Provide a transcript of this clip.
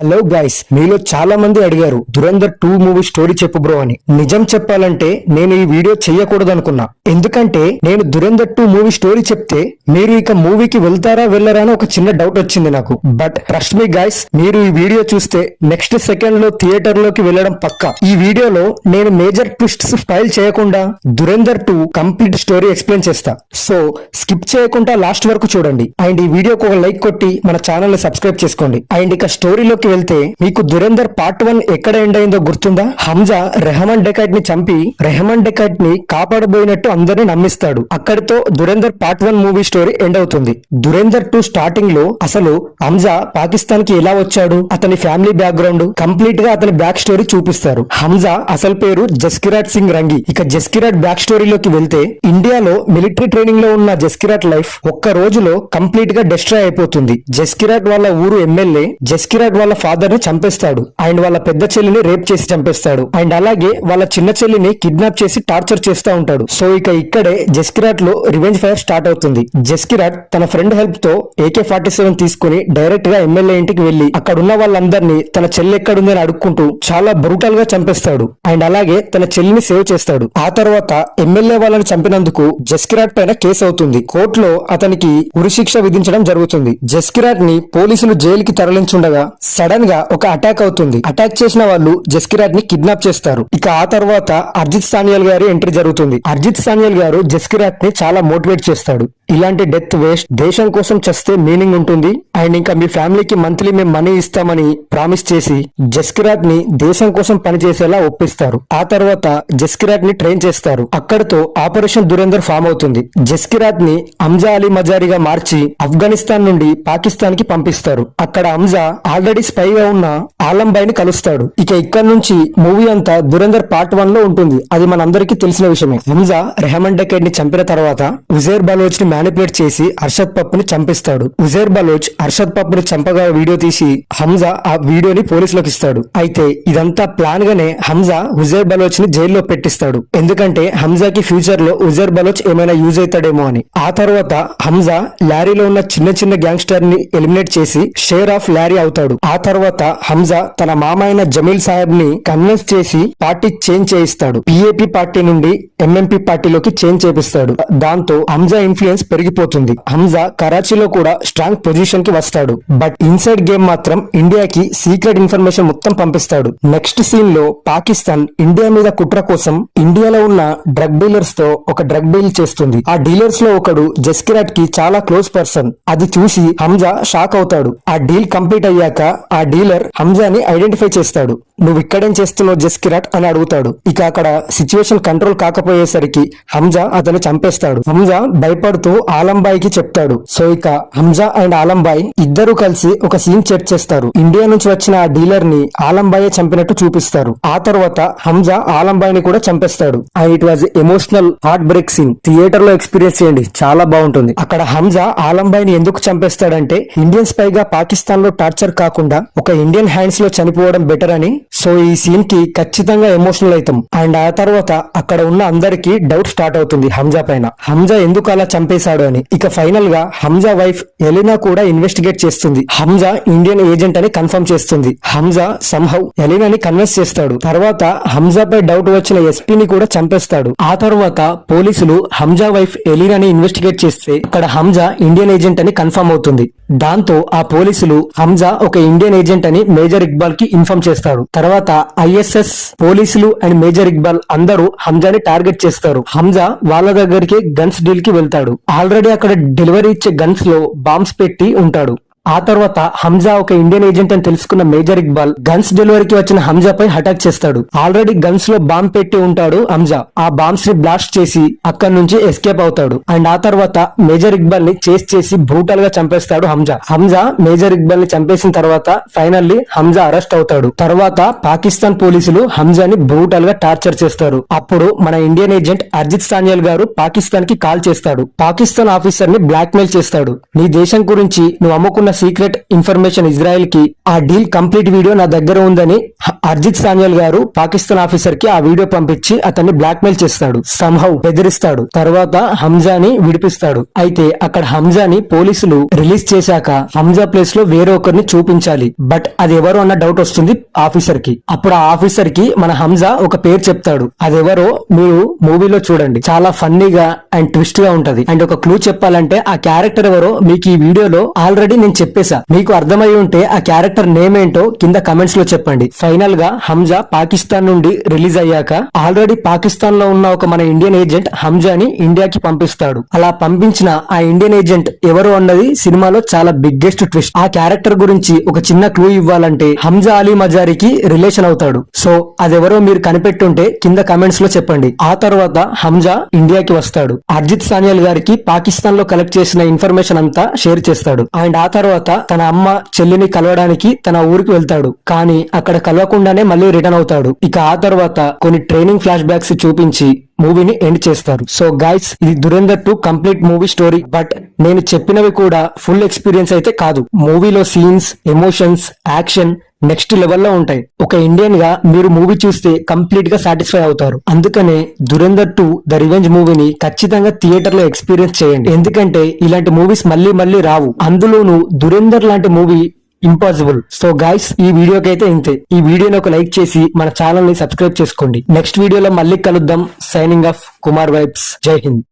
Hello guys, మీలో చాలా మంది అడిగారు దురంధర్ 2 మూవీ స్టోరీ చెప్పు బ్రో అని. నిజం చెప్పాలంటే నేను ఈ వీడియో చెయ్యకూడదు అనుకున్నా. ఎందుకంటే నేను దురంధర్ 2 మూవీ స్టోరీ చెప్తే మీరు ఇక మూవీకి వెళ్తారా వెళ్ళరా అని ఒక చిన్న డౌట్ వచ్చింది నాకు. బట్ ట్రస్ట్ మీ గైస్, మీరు ఈ వీడియో చూస్తే నెక్స్ట్ సెకండ్ లో థియేటర్ లోకి వెళ్ళడం పక్కా. ఈ వీడియోలో నేను మేజర్ ట్విస్ట్స్ స్పైల్ చేయకుండా దురంధర్ 2 కంప్లీట్ స్టోరీ ఎక్స్ప్లెయిన్ చేస్తా. సో స్కిప్ చేయకుండా లాస్ట్ వరకు చూడండి. అండ్ ఈ వీడియోకి ఒక లైక్ కొట్టి మన ఛానల్ ని సబ్స్క్రైబ్ చేసుకోండి. అండ్ ఇక స్టోరీలోకి వెళ్తే మీకు దురంధర్ పార్ట్ 1 ఎక్కడ ఎండ్ అయిందో గుర్తుందా? హంజా రెహమాన్ డెకాట్ ని చంపి రెహమాన్ డెకాట్ ని కాపాడబోయినట్టు అందరినీ నమ్మిస్తాడు. అక్కడితో Dhurandhar part 1 movie story end అవుతుంది. దురంధర్ 2 స్టార్టింగ్ లో అసలు హంజా పాకిస్తాన్ కి ఎలా వచ్చాడు, అతని ఫ్యామిలీ బ్యాక్గ్రౌండ్ కంప్లీట్ గా అతని బ్యాక్ స్టోరీ చూపిస్తారు. హంజా అసలు పేరు జస్కిరాట్ సింగ్ రంగి. ఇక జస్కిరాట్ బ్యాక్ స్టోరీలోకి వెళ్తే ఇండియాలో మిలిటరీ ట్రైనింగ్ లో ఉన్న జస్కిరాట్ లైఫ్ ఒక్క రోజులో కంప్లీట్ గా డిస్ట్రాయ్ అయిపోతుంది. జస్కిరాట్ వాళ్ళ ఊరు ఎమ్మెల్యే జస్కిరాట్ వాళ్ళ ఫాదర్ ని చంపేస్తాడు. అండ్ వాళ్ళ పెద్ద చెల్లిని రేప్ చేసి చంపేస్తాడు. అండ్ అలాగే వాళ్ళ చిన్న చెల్లిని కిడ్నాప్ చేసి టార్చర్ చేస్తూ ఉంటాడు. సో ఇక్కడే జస్కిరాట్ లో రివెంజ్ ఫైర్ స్టార్ట్ అవుతుంది. జస్కిరాట్ తన ఫ్రెండ్ హెల్ప్ తో AK-47 తీసుకుని డైరెక్ట్ గా ఎమ్మెల్యే ఇంటికి వెళ్లి అక్కడ ఉన్న వాళ్ళందరినీ తన చెల్లి ఎక్కడుంది అని అడుక్కుంటూ చాలా బ్రూటల్ గా చంపేస్తాడు. అండ్ అలాగే తన చెల్లిని సేవ్ చేస్తాడు. ఆ తర్వాత ఎమ్మెల్యే వాళ్ళని చంపినందుకు జస్కిరాట్ పైన కేసు అవుతుంది. కోర్టులో అతనికి ఉరిశిక్ష విధించడం జరుగుతుంది. జస్కిరాట్ ని పోలీసులు జైలుకి తరలించుండగా సడన్ గా ఒక అటాక్ అవుతుంది. అటాక్ చేసిన వాళ్ళు జస్కిరాట్ ని కిడ్నాప్ చేస్తారు. ఇక ఆ తర్వాత అర్జిత్ సాన్యాల్ గారి ఎంట్రీ జరుగుతుంది. అర్జిత్ సాన్యాల్ గారు జస్కిరాట్ ని చాలా మోటివేట్ చేస్తాడు. ఇలాంటి డెత్ వేస్ట్, దేశం కోసం చస్తే మీనింగ్ ఉంటుంది. అండ్ ఇంకా మీ ఫ్యామిలీకి మంత్లీ మేము మనీ ఇస్తామని ప్రామిస్ చేసి జస్కిరాట్ ని దేశం కోసం పనిచేసేలా ఒప్పిస్తారు. ఆ తర్వాత జస్కిరాట్ ని ట్రైన్ చేస్తారు. అక్కడితో ఆపరేషన్ దురంధర్ ఫామ్ అవుతుంది. జస్కిరాట్ ని హంజా అలీ మజారిగా మార్చి ఆఫ్ఘనిస్తాన్ నుండి పాకిస్తాన్ కి పంపిస్తారు. అక్కడ హంజా ఆల్రెడీ స్పైగా ఉన్న ఆలంబాయ్ ని కలుస్తాడు. ఇక ఇక్కడ నుంచి మూవీ అంతా దురంధర్ పార్ట్ 1 లో ఉంటుంది. అది మనందరికీ తెలిసిన విషయమే. హంజా రెహమాన్ డెకాట్ ని చంపిన తర్వాత ఉజైర్ బలోచ్ ని మ్యానిపులేట్ చేసి అర్షద్ పప్పు ని చంపిస్తాడు. ఉజైర్ బలోచ్ అర్షద్ పప్పు ని చంపగా వీడియో తీసి హంజా ఆ వీడియోని పోలీసులకు ఇస్తాడు. అయితే ఇదంతా ప్లాన్ గానే హంజా ఉజైర్ బలోచ్ ని జైల్లో పెట్టిస్తాడు. ఎందుకంటే హంజాకి ఫ్యూచర్ లో ఉజైర్ బలోచ్ ఏమైనా యూజ్ అవుతాడేమో అని. ఆ తర్వాత హంజా లారీలో ఉన్న చిన్న చిన్న గ్యాంగ్స్టర్ ని ఎలిమినేట్ చేసి షేర్ ఆఫ్ లారీ అవుతాడు. ఆ తర్వాత హంజా తన మామ అయిన జమీల్ సాహెబ్ ని కన్విన్స్ చేసి పార్టీ చేంజ్ చేయిస్తాడు. PAP పార్టీ నుండి MMP పార్టీలోకి చేంజ్ చేపిస్తాడు. దాంతో హంజా ఇన్ఫ్లుయెన్స్ పెరిగిపోతుంది. హంజా కరాచీలో కూడా స్ట్రాంగ్ పొజిషన్ కి వస్తాడు. బట్ ఇన్సైడ్ గేమ్ మాత్రం ఇండియాకి సీక్రెట్ ఇన్ఫర్మేషన్ మొత్తం పంపిస్తాడు. నెక్స్ట్ సీన్ లో పాకిస్తాన్ ఇండియా మీద కుట్ర కోసం ఇండియాలో ఉన్న డ్రగ్ డీలర్స్ తో ఒక డ్రగ్ డీల్ చేస్తుంది. ఆ డీలర్స్ లో ఒకడు జస్కిరాట్ కి చాలా క్లోజ్ పర్సన్. అది చూసి హంజా షాక్ అవుతాడు. ఆ డీల్ కంప్లీట్ అయ్యాక ఆ డీలర్ హంజాని ఐడెంటిఫై చేస్తాడు. నువ్వు ఇక్కడేం చేస్తున్నావు జస్కిరాట్ అని అడుగుతాడు. ఇక అక్కడ సిచ్యువేషన్ కంట్రోల్ కాకపోయేసరికి హంజా అతను చంపేస్తాడు. హంజా భయపడుతూ ఆలంబాయ్ కి చెప్తాడు. సో ఇక హంజా అండ్ ఆలంబాయ్ ఇద్దరు కలిసి ఒక సీన్ సెట్ చేస్తారు. ఇండియా నుంచి వచ్చిన ఆ డీలర్ ని ఆలంబాయ్ చంపినట్టు చూపిస్తారు. ఆ తర్వాత హంజా ఆలంబాయ్ ని కూడా చంపేస్తాడు. And it was emotional heart break scene. Theatre లో ఎక్స్పీరియన్స్ చేయండి, చాలా బాగుంటుంది. అక్కడ హంజా ఆలంబాయ్ ని ఎందుకు చంపేస్తాడంటే ఇండియన్స్ పైగా పాకిస్తాన్ లో టార్చర్ కాకుండా ఒక ఇండియన్ హ్యాండ్స్ లో చనిపోవడం బెటర్ అని. సో ఈ సీన్ కి ఖచ్చితంగా ఎమోషనల్ అవుతాం. అండ్ ఆ తర్వాత అక్కడ ఉన్న అందరికి డౌట్ స్టార్ట్ అవుతుంది హంజా పైన. హంజా ఎందుకు అలా చంపేశాడు అని. ఇక ఫైనల్ గా హంజా వైఫ్ ఎలినా కూడా ఇన్వెస్టిగేట్ చేస్తుంది. హంజా ఇండియన్ ఏజెంట్ అని కన్ఫర్మ్ చేస్తుంది. హంజా సంహౌ ఎలినాని కన్విన్స్ చేస్తాడు. తర్వాత హంజా పై డౌట్ వచ్చిన SP ని కూడా చంపేస్తాడు. ఆ తర్వాత పోలీసులు హంజా వైఫ్ ఎలినాని ఇన్వెస్టిగేట్ చేస్తే అక్కడ హంజా ఇండియన్ ఏజెంట్ అని కన్ఫర్మ్ అవుతుంది. దాంతో ఆ పోలీసులు హంజా ఒక ఇండియన్ ఏజెంట్ అని మేజర్ ఇక్బాల్ కి ఇన్ఫార్మ్ చేస్తాడు. తర్వాత ISS పోలీసులు అండ్ మేజర్ ఇక్బాల్ అందరూ హంజాని టార్గెట్ చేస్తారు. హంజా వాళ్ళ దగ్గరికి గన్స్ డీల్ కి వెళ్తాడు. ఆల్రెడీ అక్కడ డెలివరీ ఇచ్చే గన్స్ లో బాంబ్స్ పెట్టి ఉంటాడు. ఆ తర్వాత హంజా ఒక ఇండియన్ ఏజెంట్ అని తెలుసుకున్న మేజర్ ఇక్బాల్ గన్స్ డెలివరీకి వచ్చిన హంజా పై అటాక్ చేస్తాడు. ఆల్రెడీ గన్స్ లో బాంబ్ పెట్టి ఉంటాడు హంజా. ఆ బాంబ్స్ ని బ్లాస్ట్ చేసి అక్కడి నుంచి ఎస్కేప్ అవుతాడు. అండ్ ఆ తర్వాత మేజర్ ఇక్బాల్ ని చేస్ చేసి బ్రూటల్ గా చంపేస్తాడు హంజా. హంజా మేజర్ ఇక్బాల్ ని చంపేసిన తర్వాత ఫైనల్లీ హంజా అరెస్ట్ అవుతాడు. తర్వాత పాకిస్తాన్ పోలీసులు హంజాని బ్రూటల్ గా టార్చర్ చేస్తారు. అప్పుడు మన ఇండియన్ ఏజెంట్ అర్జిత్ సాన్యాల్ గారు పాకిస్తాన్ కి కాల్ చేస్తాడు. పాకిస్తాన్ ఆఫీసర్ ని బ్లాక్ మెయిల్ చేస్తాడు. నీ దేశం గురించి నువ్వు అమ్ముకున్న సీక్రెట్ ఇన్ఫర్మేషన్ ఇజ్రాయెల్ కి ఆ డీల్ కంప్లీట్ వీడియో నా దగ్గర ఉందని అర్జిత్ సాన్యాల్ గారు పాకిస్తాన్ ఆఫీసర్ కి ఆ వీడియో పంపించి అతన్ని బ్లాక్ మెయిల్ చేస్తాడు, సంహౌ బెదిరిస్తాడు. తర్వాత హంజాని విడిపిస్తాడు. అయితే అక్కడ హంజాని పోలీసులు రిలీజ్ చేశాక హంజా ప్లేస్ లో వేరే ఒకరిని చూపించాలి. బట్ అది ఎవరు అన్న డౌట్ వస్తుంది ఆఫీసర్ కి. అప్పుడు ఆ ఆఫీసర్ కి మన హంజా ఒక పేరు చెప్తాడు. అదెవరో మీరు మూవీలో చూడండి. చాలా ఫన్నీగా అండ్ ట్విస్ట్ గా ఉంటది. అండ్ ఒక క్లూ చెప్పాలంటే ఆ క్యారెక్టర్ ఎవరో మీకు ఈ వీడియోలో ఆల్రెడీ నేను చెప్పేశా. మీకు అర్థమై ఉంటే ఆ క్యారెక్టర్ నేమ్ ఏంటో కింద కమెంట్స్ లో చెప్పండి. ఫైనల్ గా హంజా పాకిస్తాన్ నుండి రిలీజ్ అయ్యాక ఆల్రెడీ పాకిస్తాన్ లో ఉన్న ఒక మన ఇండియన్ ఏజెంట్ హంజాని ఇండియాకి పంపిస్తాడు. అలా పంపించిన ఆ ఇండియన్ ఏజెంట్ ఎవరు అన్నది సినిమాలో చాలా బిగ్గెస్ట్ ట్విస్ట్. ఆ క్యారెక్టర్ గురించి ఒక చిన్న క్లూ ఇవ్వాలంటే హంజా అలీ మజారికి రిలేషన్ అవుతాడు. సో అదెవరో మీరు కనిపెట్టుంటే కింద కమెంట్స్ లో చెప్పండి. ఆ తర్వాత హంజా ఇండియాకి వస్తాడు. అర్జిత్ సాన్యాల్ గారికి పాకిస్తాన్ లో కలెక్ట్ చేసిన ఇన్ఫర్మేషన్ అంతా షేర్ చేస్తాడు. అండ్ ఆ తర్వాత తన అమ్మ చెల్లిని కలవడానికి తన ఊరికి వెళ్తాడు. కానీ అక్కడ కలవకుండానే మళ్ళీ రిటర్న్ అవుతాడు. ఇక ఆ తర్వాత కొన్ని ట్రైనింగ్ ఫ్లాష్ బ్యాక్స్ చూపించి మూవీని ఎండ్ చేస్తారు. సో గైస్, ఇది దురేందర్ 2 కంప్లీట్ మూవీ స్టోరీ. బట్ నేను చెప్పినవి కూడా ఫుల్ ఎక్స్పీరియన్స్ అయితే కాదు. మూవీలో సీన్స్, ఎమోషన్స్, యాక్షన్ నెక్స్ట్ లెవెల్లో ఉంటాయి. ఒక ఇండియన్ గా మీరు మూవీ చూస్తే కంప్లీట్ గా సాటిస్ఫై అవుతారు. అందుకనే దురేందర్ 2 ద రివెంజ్ మూవీని ఖచ్చితంగా థియేటర్ లో ఎక్స్పీరియన్స్ చేయండి. ఎందుకంటే ఇలాంటి మూవీస్ మళ్ళీ మళ్ళీ రావు. అందులోనూ దురేందర్ లాంటి మూవీ ఇంపాసిబుల్. సో గైస్, ఈ వీడియోకి అయితే ఇంతే. ఈ వీడియోని ఒక లైక్ చేసి మన ఛానల్ ని సబ్స్క్రైబ్ చేసుకోండి. నెక్స్ట్ వీడియోలో మళ్ళీ కలుద్దాం. Signing off Kumar vibes. జై హింద్.